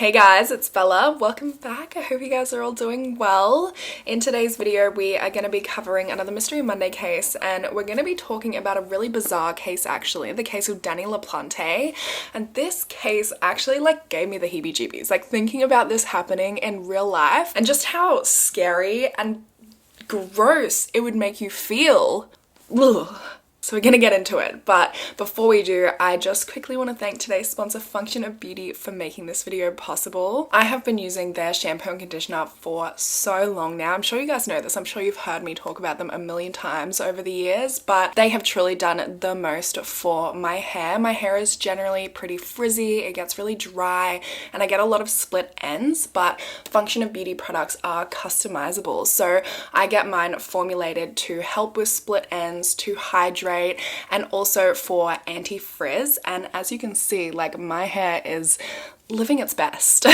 Hey guys, it's Bella. Welcome back. I hope you guys are all doing well. In today's video, we are going to be covering another Mystery Monday case, and we're going to be talking about a really bizarre case actually, the case of Daniel LaPlante. And this case actually gave me the heebie-jeebies, thinking about this happening in real life and just how scary and gross it would make you feel. Ugh. So we're gonna get into it, but before we do, I just quickly want to thank today's sponsor, Function of Beauty, for making this video possible. I have been using their shampoo and conditioner for so long now. I'm sure you guys know this. I'm sure you've heard me talk about them a million times over the years, but they have truly done the most for my hair. My hair is generally pretty frizzy, it gets really dry, and I get a lot of split ends, but Function of Beauty products are customizable. So I get mine formulated to help with split ends, to hydrate, and also for anti-frizz. And as you can see, my hair is living its best.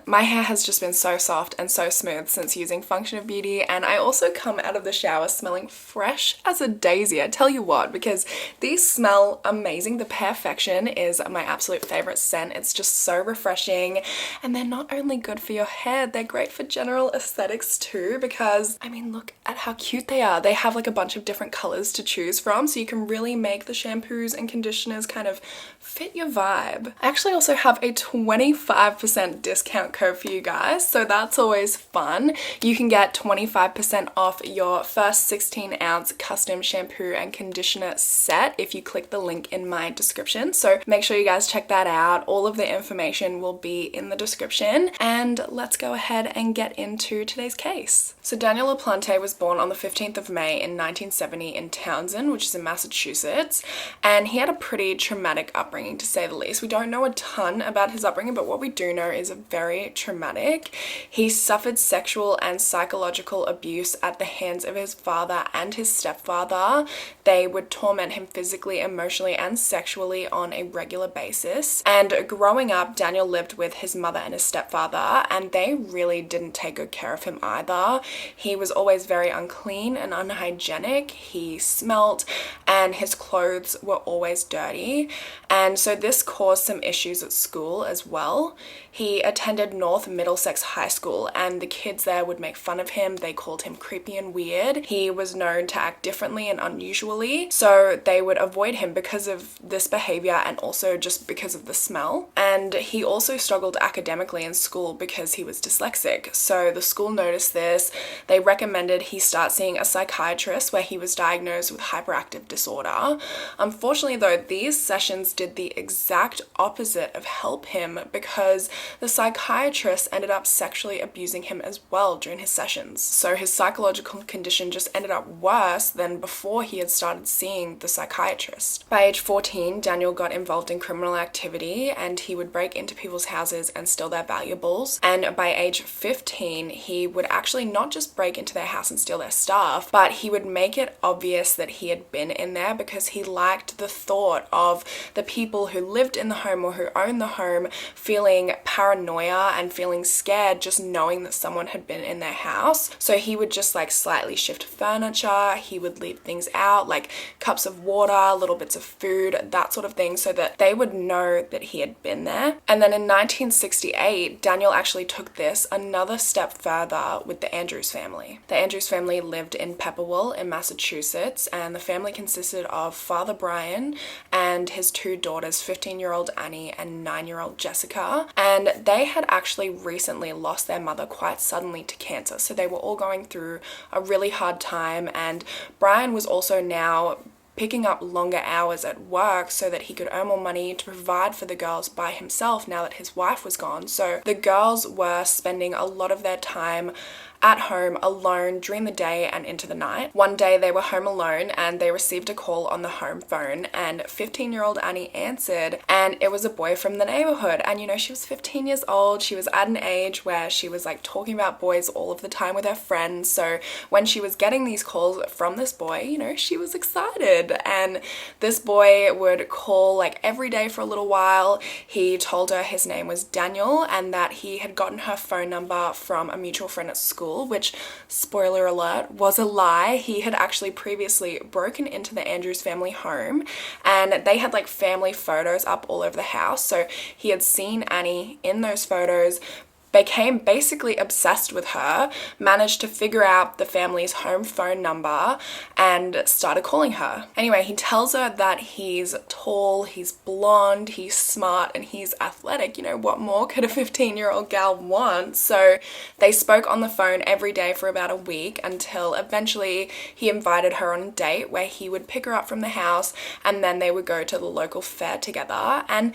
My hair has just been so soft and so smooth since using Function of Beauty, and I also come out of the shower smelling fresh as a daisy. I tell you what, because these smell amazing. The Perfection is my absolute favorite scent. It's just so refreshing, and they're not only good for your hair, they're great for general aesthetics too, because I mean, look at how cute they are. They have a bunch of different colors to choose from, so you can really make the shampoos and conditioners kind of fit your vibe. I actually also have a 25% discount code for you guys, so that's always fun. You can get 25% off your first 16-ounce custom shampoo and conditioner set if you click the link in my description, so make sure you guys check that out. All of the information will be in the description, and let's go ahead and get into today's case. So Daniel LaPlante was born on the 15th of May in 1970 in Townsend, which is in Massachusetts, and he had a pretty traumatic upbringing, to say the least. We don't know a ton about his upbringing, but what we do know is very traumatic. He suffered sexual and psychological abuse at the hands of his father and his stepfather. They would torment him physically, emotionally, and sexually on a regular basis. And growing up, Daniel lived with his mother and his stepfather, and they really didn't take good care of him either. He was always very unclean and unhygienic. He smelt, and his clothes were always dirty. And so this caused some issues at school as well. He attended North Middlesex High School, and the kids there would make fun of him. They called him creepy and weird. He was known to act differently and unusually, so they would avoid him because of this behavior and also just because of the smell. And he also struggled academically in school because he was dyslexic. So the school noticed this. They recommended he start seeing a psychiatrist, where he was diagnosed with hyperactive disorder. Unfortunately though, these sessions did the exact opposite of help him, because the psychiatrist ended up sexually abusing him as well during his sessions. So his psychological condition just ended up worse than before he had started seeing the psychiatrist. By age 14, Daniel got involved in criminal activity, and he would break into people's houses and steal their valuables. And by age 15, he would actually not just break into their house and steal their stuff, but he would make it obvious that he had been in there, because he liked the thought of the people who lived in the home or who owned the home feeling paranoia and feeling scared just knowing that someone had been in their house. So he would just slightly shift furniture, he would leave things out like cups of water, little bits of food, that sort of thing, so that they would know that he had been there. And then in 1968, Daniel actually took this another step further with the Andrews family. The Andrews family lived in Pepperwell in Massachusetts, and the family consisted of Father Brian and his two daughters, 15-year-old Annie and 9-year-old Jessica. And they had actually recently lost their mother quite suddenly to cancer, so they were all going through a really hard time. And Brian was also now picking up longer hours at work so that he could earn more money to provide for the girls by himself now that his wife was gone. So the girls were spending a lot of their time at home alone during the day and into the night. One day they were home alone and they received a call on the home phone, and 15-year-old Annie answered, and it was a boy from the neighborhood. And she was 15 years old. She was at an age where she was talking about boys all of the time with her friends. So when she was getting these calls from this boy, she was excited. And this boy would call every day for a little while. He told her his name was Daniel and that he had gotten her phone number from a mutual friend at school, school, which, spoiler alert, was a lie. He had actually previously broken into the Andrews family home, and they had like family photos up all over the house. So he had seen Annie in those photos, became basically obsessed with her, managed to figure out the family's home phone number, and started calling her. Anyway, he tells her that he's tall, he's blonde, he's smart, and he's athletic. You know, what more could a 15-year-old gal want? So they spoke on the phone every day for about a week until eventually he invited her on a date where he would pick her up from the house and then they would go to the local fair together. And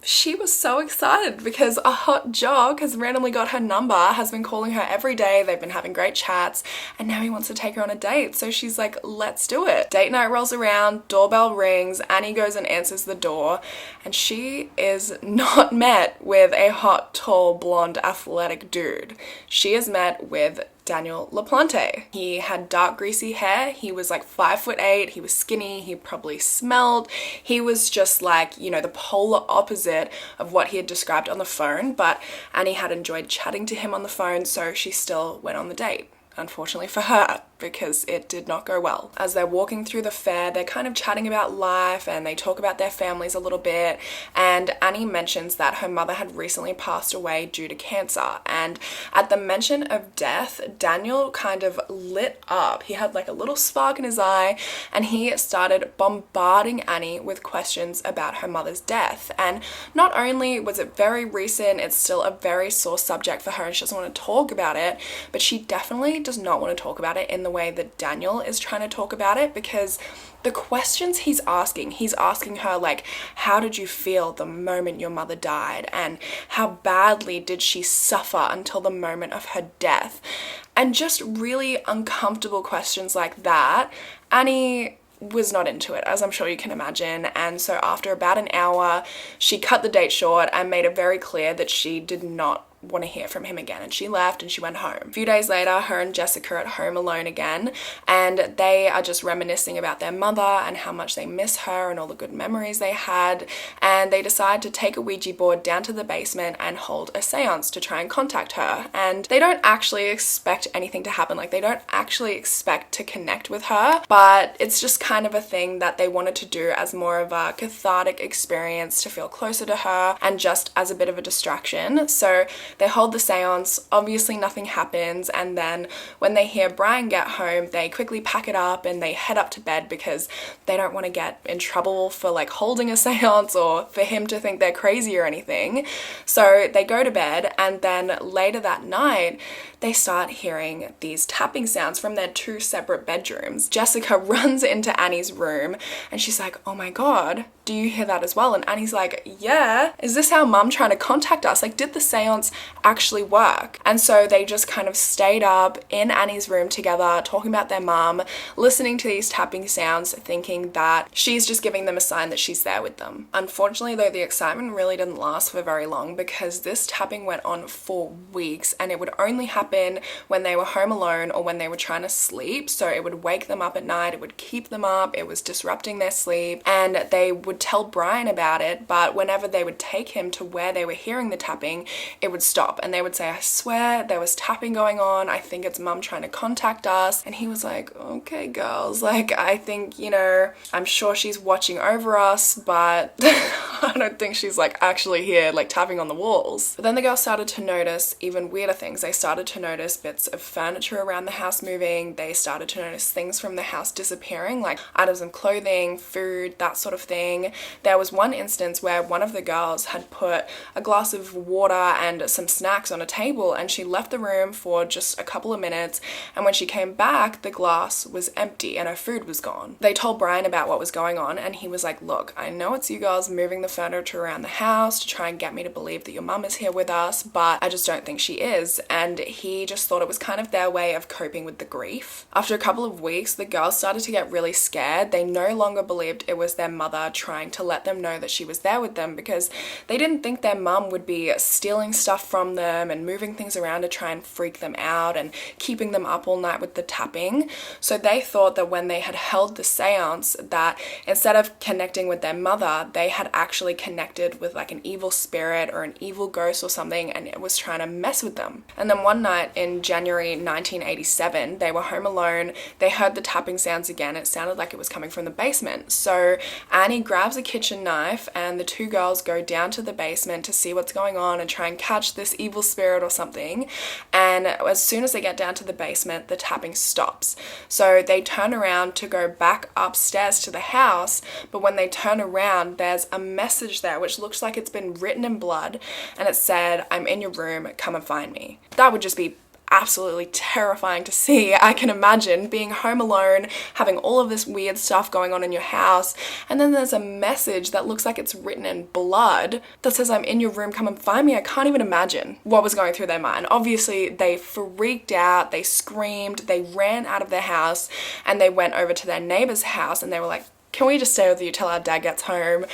she was so excited because a hot jock has randomly got her number, has been calling her every day, they've been having great chats, and now he wants to take her on a date. So she's like, let's do it. Date night rolls around, doorbell rings, Annie goes and answers the door, and she is not met with a hot, tall, blonde, athletic dude. She is met with Daniel LaPlante. He had dark, greasy hair. He was like 5'8". He was skinny. He probably smelled. He was just like, you know, the polar opposite of what he had described on the phone. But Annie had enjoyed chatting to him on the phone, so she still went on the date. Unfortunately for her, because it did not go well. As they're walking through the fair, they're kind of chatting about life and they talk about their families a little bit, and Annie mentions that her mother had recently passed away due to cancer, and at the mention of death, Daniel kind of lit up. He had like a little spark in his eye and he started bombarding Annie with questions about her mother's death. And not only was it very recent, it's still a very sore subject for her and she doesn't want to talk about it, but she definitely does not want to talk about it in the way that Daniel is trying to talk about it, because the questions he's asking her like, how did you feel the moment your mother died, and how badly did she suffer until the moment of her death, and just really uncomfortable questions like that. Annie was not into it, as I'm sure you can imagine, and so after about an hour she cut the date short and made it very clear that she did not want to hear from him again, and she left and she went home. A few days later, her and Jessica are at home alone again, and they are just reminiscing about their mother and how much they miss her and all the good memories they had, and they decide to take a Ouija board down to the basement and hold a seance to try and contact her. And they don't actually expect anything to happen, like they don't actually expect to connect with her, but it's just kind of a thing that they wanted to do as more of a cathartic experience to feel closer to her and just as a bit of a distraction. So they hold the seance, obviously nothing happens, and then when they hear Brian get home, they quickly pack it up and they head up to bed because they don't want to get in trouble for like holding a seance or for him to think they're crazy or anything. So they go to bed, and then later that night they start hearing these tapping sounds from their two separate bedrooms. Jessica runs into Annie's room and she's like, oh my god, do you hear that as well? And Annie's like, yeah, is this our mum trying to contact us? Like, did the seance actually work? And so they just kind of stayed up in Annie's room together, talking about their mum, listening to these tapping sounds, thinking that she's just giving them a sign that she's there with them. Unfortunately though, the excitement really didn't last for very long, because this tapping went on for weeks, and it would only happen when they were home alone or when they were trying to sleep. So it would wake them up at night, it would keep them up, it was disrupting their sleep, and they would tell Brian about it, but whenever they would take him to where they were hearing the tapping, it would stop and they would say, I swear there was tapping going on, I think it's mum trying to contact us. And he was like, okay girls, like I think, you know, I'm sure she's watching over us, but I don't think she's like actually here like tapping on the walls. But then the girls started to notice even weirder things. They started to notice bits of furniture around the house moving, they started to notice things from the house disappearing, like items of clothing, food, that sort of thing. There was one instance where one of the girls had put a glass of water and some snacks on a table, and she left the room for just a couple of minutes, and when she came back the glass was empty and her food was gone. They told Brian about what was going on, and he was like, look, I know it's you girls moving the furniture around the house to try and get me to believe that your mum is here with us, but I just don't think she is. And he just thought it was kind of their way of coping with the grief. After a couple of weeks, the girls started to get really scared. They no longer believed it was their mother trying to let them know that she was there with them, because they didn't think their mum would be stealing stuff stuff from them and moving things around to try and freak them out and keeping them up all night with the tapping. So they thought that when they had held the seance, that instead of connecting with their mother, they had actually connected with like an evil spirit or an evil ghost or something, and it was trying to mess with them. And then one night in January 1987, they were home alone. They heard the tapping sounds again. It sounded like it was coming from the basement. So Annie grabs a kitchen knife and the two girls go down to the basement to see what's going on and try and catch this evil spirit or something. And as soon as they get down to the basement, the tapping stops. So they turn around to go back upstairs to the house, but when they turn around, there's a message there which looks like it's been written in blood, and it said, "I'm in your room, come and find me." That would just be absolutely terrifying to see. I can imagine being home alone, having all of this weird stuff going on in your house, and then there's a message that looks like it's written in blood that says, "I'm in your room, come and find me." I can't even imagine what was going through their mind. Obviously, they freaked out, they screamed, they ran out of their house, and they went over to their neighbor's house, and they were like, "Can we just stay with you till our dad gets home?"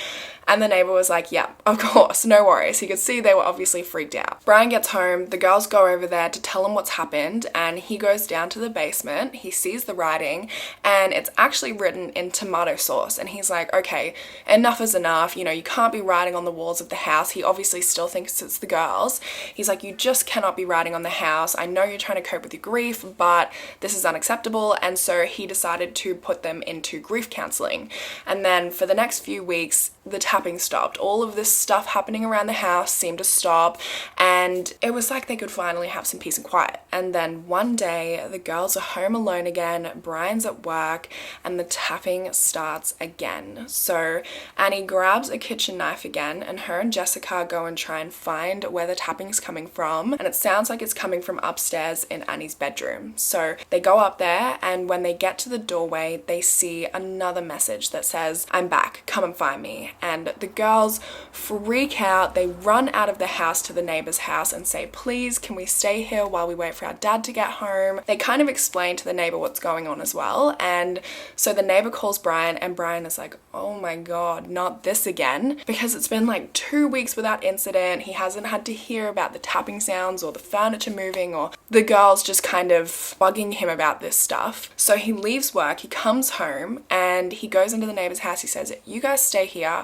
And the neighbor was like, "Yeah, of course, no worries." You could see they were obviously freaked out. Brian gets home, the girls go over there to tell him what's happened, and he goes down to the basement, he sees the writing, and it's actually written in tomato sauce. And he's like, "Okay, enough is enough, you know, you can't be writing on the walls of the house." He obviously still thinks it's the girls. He's like, "You just cannot be writing on the house. I know you're trying to cope with your grief, but this is unacceptable." And so he decided to put them into grief counseling. And then for the next few weeks, the tapping stopped. All of this stuff happening around the house seemed to stop, and it was like they could finally have some peace and quiet. And then one day, the girls are home alone again, Brian's at work, and the tapping starts again. So Annie grabs a kitchen knife again, and her and Jessica go and try and find where the tapping's coming from, and it sounds like it's coming from upstairs in Annie's bedroom. So they go up there, and when they get to the doorway, they see another message that says, "I'm back, come and find me." And the girls freak out. They run out of the house to the neighbor's house and say, "Please, can we stay here while we wait for our dad to get home?" They kind of explain to the neighbor what's going on as well. And so the neighbor calls Brian, and Brian is like, "Oh my God, not this again." Because it's been like 2 weeks without incident. He hasn't had to hear about the tapping sounds or the furniture moving or the girls just kind of bugging him about this stuff. So he leaves work, he comes home, and he goes into the neighbor's house. He says, "You guys stay here.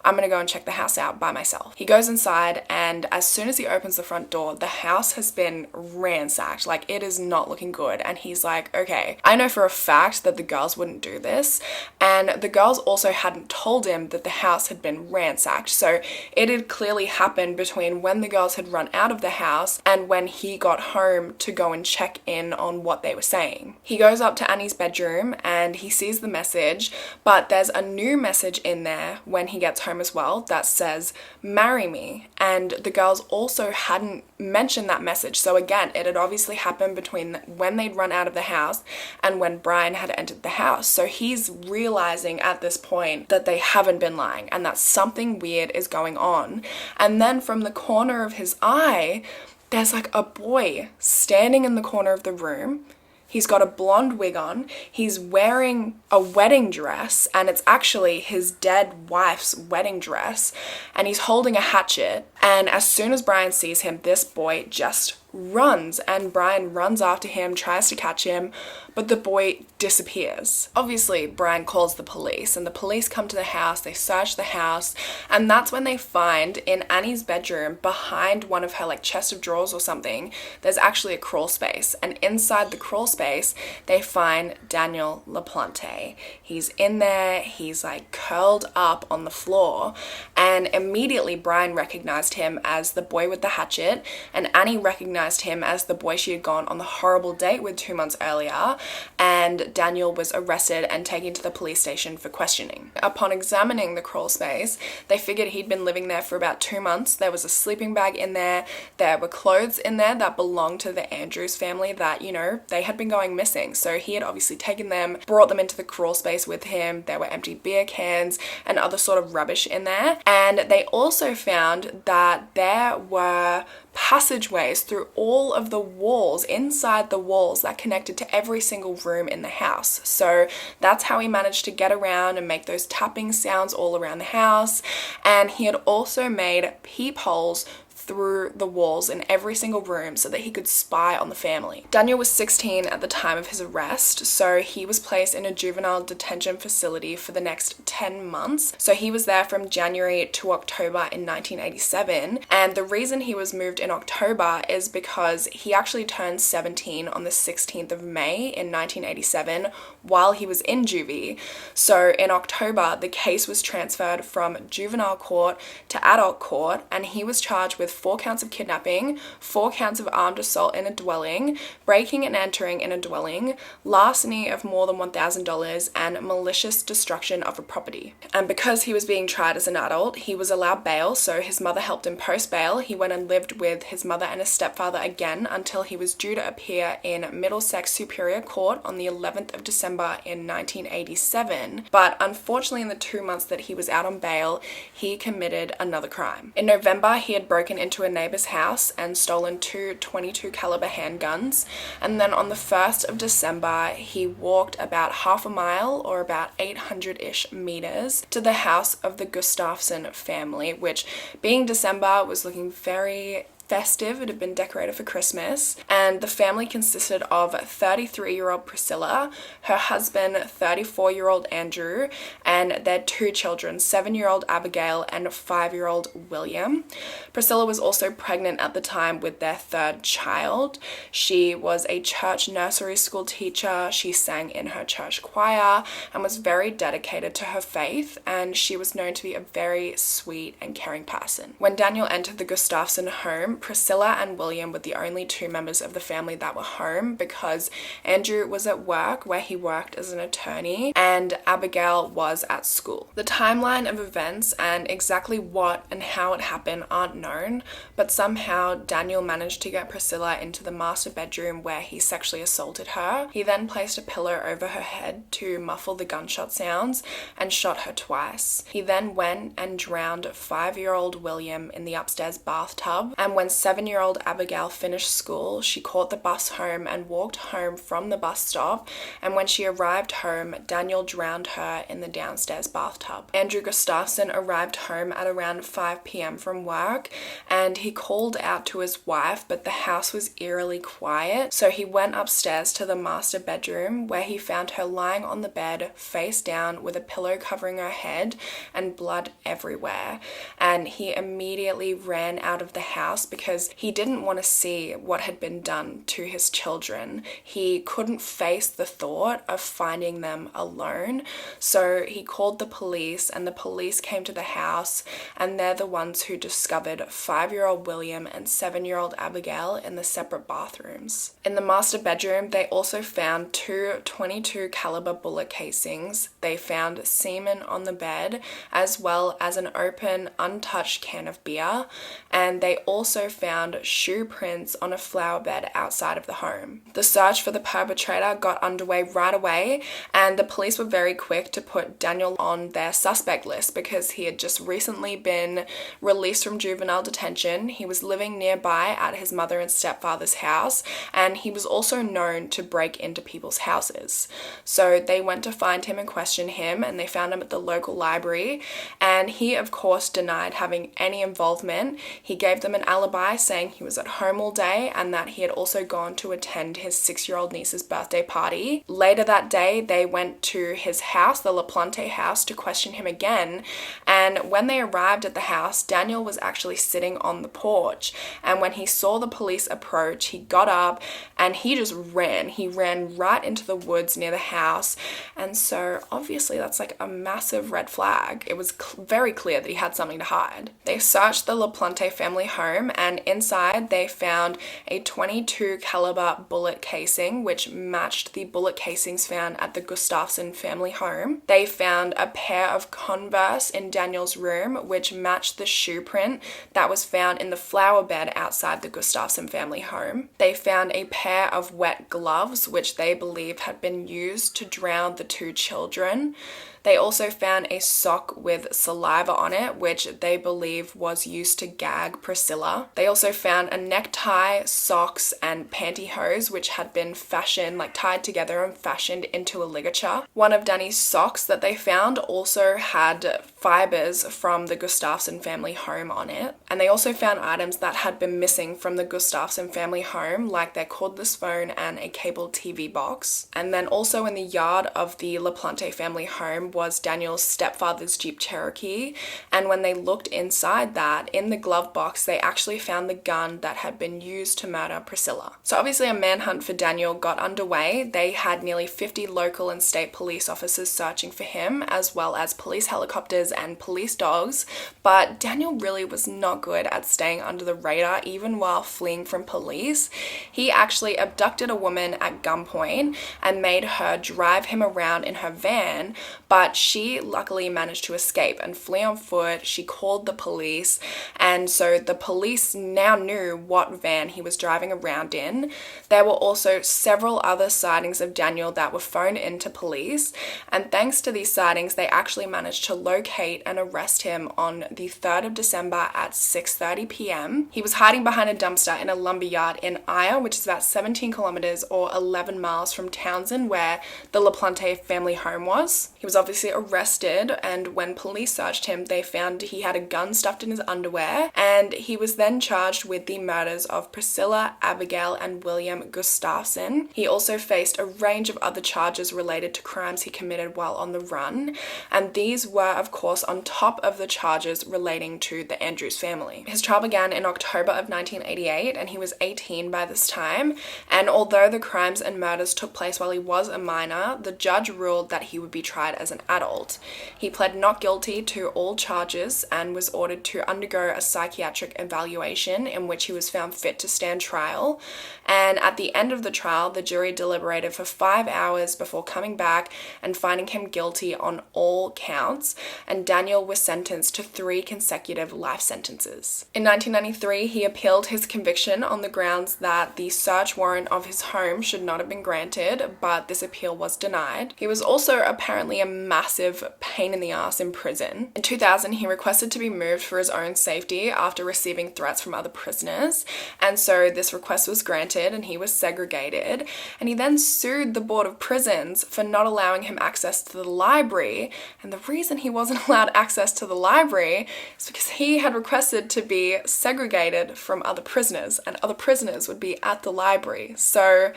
I'm gonna go and check the house out by myself." He goes inside, and as soon as he opens the front door, the house has been ransacked. Like, it is not looking good. And he's like, "Okay, I know for a fact that the girls wouldn't do this." And the girls also hadn't told him that the house had been ransacked. So it had clearly happened between when the girls had run out of the house and when he got home to go and check in on what they were saying. He goes up to Annie's bedroom and he sees the message, but there's a new message in there when he gets home as well that says, "Marry me." And the girls also hadn't mentioned that message. So again, it had obviously happened between when they'd run out of the house and when Brian had entered the house. So he's realizing at this point that they haven't been lying and that something weird is going on. And then from the corner of his eye, there's like a boy standing in the corner of the room. He's got a blonde wig on, he's wearing a wedding dress, and it's actually his dead wife's wedding dress, and he's holding a hatchet. And as soon as Brian sees him, this boy just runs, and Brian runs after him, tries to catch him, but the boy disappears. Obviously, Brian calls the police, and the police come to the house, they search the house, and that's when they find in Annie's bedroom, behind one of her like chest of drawers or something, there's actually a crawl space, and inside the crawl space, they find Daniel LaPlante. He's in there, he's like curled up on the floor, and immediately Brian recognized him as the boy with the hatchet, and Annie recognized him as the boy she had gone on the horrible date with 2 months earlier, and Daniel was arrested and taken to the police station for questioning. Upon examining the crawl space, they figured he'd been living there for about 2 months. There was a sleeping bag in there, there were clothes in there that belonged to the Andrews family that, you know, they had been going missing. So he had obviously taken them, brought them into the crawl space with him. There were empty beer cans and other sort of rubbish in there. And they also found that there were passageways through all of the walls, inside the walls, that connected to every single room in the house. So that's how he managed to get around and make those tapping sounds all around the house. And he had also made peepholes through the walls in every single room so that he could spy on the family. Daniel was 16 at the time of his arrest, so he was placed in a juvenile detention facility for the next 10 months. So he was there from January to October in 1987, and the reason he was moved in October is because he actually turned 17 on the 16th of May in 1987 while he was in juvie. So in October, the case was transferred from juvenile court to adult court, and he was charged with 4 counts of kidnapping, 4 counts of armed assault in a dwelling, breaking and entering in a dwelling, larceny of more than $1,000, and malicious destruction of a property. And because he was being tried as an adult, he was allowed bail, so his mother helped him post bail. He went and lived with his mother and his stepfather again until he was due to appear in Middlesex Superior Court on the 11th of December in 1987. But unfortunately, in the 2 months that he was out on bail, he committed another crime. In November, he had broken into a neighbor's house and stolen 2 .22 caliber handguns. And then on the 1st of December, he walked about half a mile, or about 800-ish meters, to the house of the Gustafson family, which, being December, was looking very festive. It had been decorated for Christmas, and the family consisted of 33-year-old Priscilla, her husband 34-year-old Andrew, and their 2 children, 7-year-old Abigail and 5-year-old William. Priscilla was also pregnant at the time with their 3rd child. She was a church nursery school teacher. She sang in her church choir and was very dedicated to her faith, and she was known to be a very sweet and caring person. When Daniel entered the Gustafson home, Priscilla and William were the only 2 members of the family that were home, because Andrew was at work where he worked as an attorney and Abigail was at school. The timeline of events and exactly what and how it happened aren't known, but somehow Daniel managed to get Priscilla into the master bedroom where he sexually assaulted her. He then placed a pillow over her head to muffle the gunshot sounds and shot her twice. He then went and drowned 5-year-old William in the upstairs bathtub, and when 7-year-old Abigail finished school, she caught the bus home and walked home from the bus stop, and when she arrived home, Daniel drowned her in the downstairs bathtub. Andrew Gustafson arrived home at around 5 p.m. from work, and he called out to his wife, but the house was eerily quiet, so he went upstairs to the master bedroom where he found her lying on the bed face down with a pillow covering her head and blood everywhere, and he immediately ran out of the house because he didn't want to see what had been done to his children. He couldn't face the thought of finding them alone, so he called the police, and the police came to the house, and they're the ones who discovered 5-year-old William and 7-year-old Abigail in the separate bathrooms. In the master bedroom, they also found 2 .22 caliber bullet casings. They found semen on the bed, as well as an open, untouched can of beer, and they also found shoe prints on a flower bed outside of the home. The search for the perpetrator got underway right away, and the police were very quick to put Daniel on their suspect list because he had just recently been released from juvenile detention. He was living nearby at his mother and stepfather's house, and he was also known to break into people's houses. So they went to find him and question him, and they found him at the local library, and he of course denied having any involvement. He gave them an alibi saying he was at home all day and that he had also gone to attend his 6-year-old niece's birthday party. Later that day, they went to his house, the LAPLANTE house, to question him again, and when they arrived at the house, Daniel was actually sitting on the porch, and when he saw the police approach, he got up and he just ran. He ran right into the woods near the house, and so obviously that's like a massive red flag. It was very clear that he had something to hide. They searched the LAPLANTE family home, and inside they found a .22 caliber bullet casing which matched the bullet casings found at the Gustafson family home. They found a pair of Converse in Daniel's room which matched the shoe print that was found in the flower bed outside the Gustafson family home. They found a pair of wet gloves which they believe had been used to drown the 2 children. They also found a sock with saliva on it, which they believe was used to gag Priscilla. They also found a necktie, socks, and pantyhose, which had been fashioned, like tied together and fashioned into a ligature. One of Danny's socks that they found also had fibers from the Gustafson family home on it. And they also found items that had been missing from the Gustafson family home, like their cordless phone and a cable TV box. And then also in the yard of the LaPlante family home was Daniel's stepfather's Jeep Cherokee. And when they looked inside that, in the glove box, they actually found the gun that had been used to murder Priscilla. So obviously a manhunt for Daniel got underway. They had nearly 50 local and state police officers searching for him, as well as police helicopters and police dogs. But Daniel really was not good at staying under the radar, even while fleeing from police. He actually abducted a woman at gunpoint and made her drive him around in her van, but she luckily managed to escape and flee on foot. She called the police, and so the police now knew what van he was driving around in. There were also several other sightings of Daniel that were phoned into police, and thanks to these sightings, they actually managed to locate and arrest him on the 3rd of December at 6:30 p.m. He was hiding behind a dumpster in a lumberyard in Aya, which is about 17 kilometers or 11 miles from Townsend, where the LaPlante family home was. He was obviously arrested, and when police searched him, they found he had a gun stuffed in his underwear, and he was then charged with the murders of Priscilla, Abigail, and William Gustafson. He also faced a range of other charges related to crimes he committed while on the run, and these were, of course, on top of the charges relating to the Andrews family. His trial began in October of 1988, and he was 18 by this time, and although the crimes and murders took place while he was a minor, the judge ruled that he would be tried as an adult. He pled not guilty to all charges and was ordered to undergo a psychiatric evaluation in which he was found fit to stand trial, and at the end of the trial, the jury deliberated for 5 hours before coming back and finding him guilty on all counts, and Daniel was sentenced to 3 consecutive life sentences. In 1993, he appealed his conviction on the grounds that the search warrant of his home should not have been granted, but this appeal was denied. He was also apparently a massive pain in the ass in prison. In 2000, he requested to be moved for his own safety after receiving threats from other prisoners, and so this request was granted and he was segregated, and he then sued the Board of Prisons for not allowing him access to the library, and the reason he wasn't allowed access to the library is because he had requested to be segregated from other prisoners, and other prisoners would be at the library. So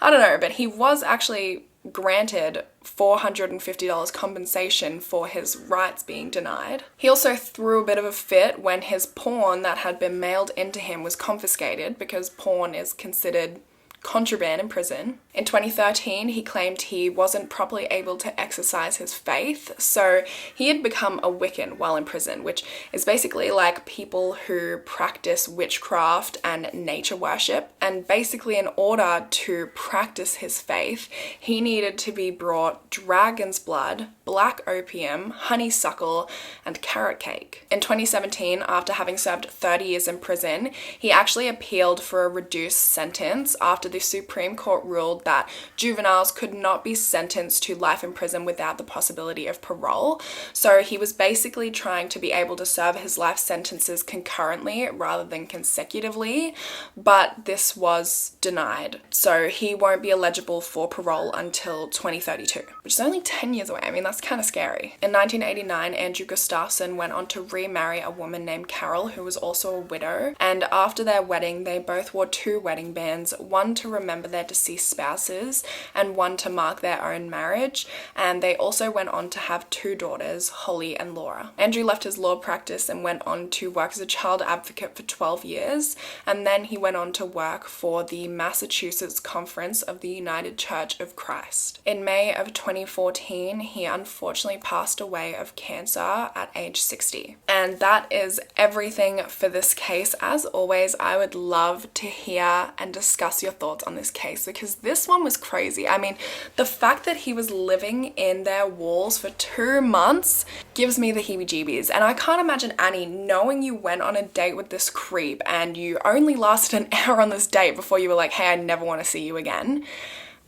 I don't know, but he was actually granted $450 compensation for his rights being denied. He also threw a bit of a fit when his porn that had been mailed into him was confiscated, because porn is considered contraband in prison. In 2013, he claimed he wasn't properly able to exercise his faith, so he had become a Wiccan while in prison, which is basically like people who practice witchcraft and nature worship. And basically, in order to practice his faith, he needed to be brought dragon's blood, black opium, honeysuckle, and carrot cake. In 2017, after having served 30 years in prison, he actually appealed for a reduced sentence after the Supreme Court ruled that juveniles could not be sentenced to life in prison without the possibility of parole. So he was basically trying to be able to serve his life sentences concurrently rather than consecutively, but this was denied. So he won't be eligible for parole until 2032, which is only 10 years away. I mean, that's kind of scary. In 1989, Andrew Gustafson went on to remarry a woman named Carol, who was also a widow, and after their wedding, they both wore 2 wedding bands, one to remember their deceased spouses and one to mark their own marriage, and they also went on to have 2 daughters, Holly and Laura. Andrew left his law practice and went on to work as a child advocate for 12 years, and then he went on to work for the Massachusetts Conference of the United Church of Christ. In May of 2014, he unfortunately passed away of cancer at age 60. And that is everything for this case. As always, I would love to hear and discuss your thoughts on this case, because this one was crazy. I mean, the fact that he was living in their walls for 2 months gives me the heebie-jeebies. And I can't imagine Annie knowing you went on a date with this creep and you only lasted an hour on this date before you were like, hey, I never want to see you again.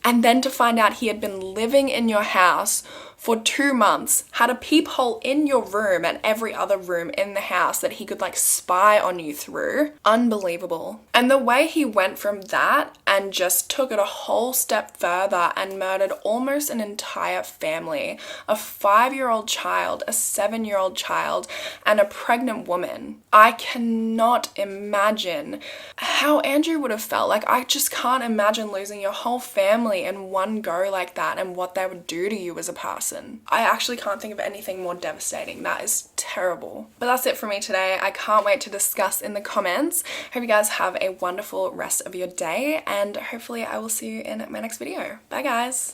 And then to find out he had been living in your house for 2 months, had a peephole in your room and every other room in the house that he could like spy on you through. Unbelievable. And the way he went from that and just took it a whole step further and murdered almost an entire family, a 5-year-old child, a 7-year-old child, and a pregnant woman. I cannot imagine how Andrew would have felt. Like, I just can't imagine losing your whole family in one go like that and what they would do to you as a person. I actually can't think of anything more devastating. That is terrible. But that's it for me today. I can't wait to discuss in the comments. Hope you guys have a wonderful rest of your day, and hopefully I will see you in my next video. Bye guys.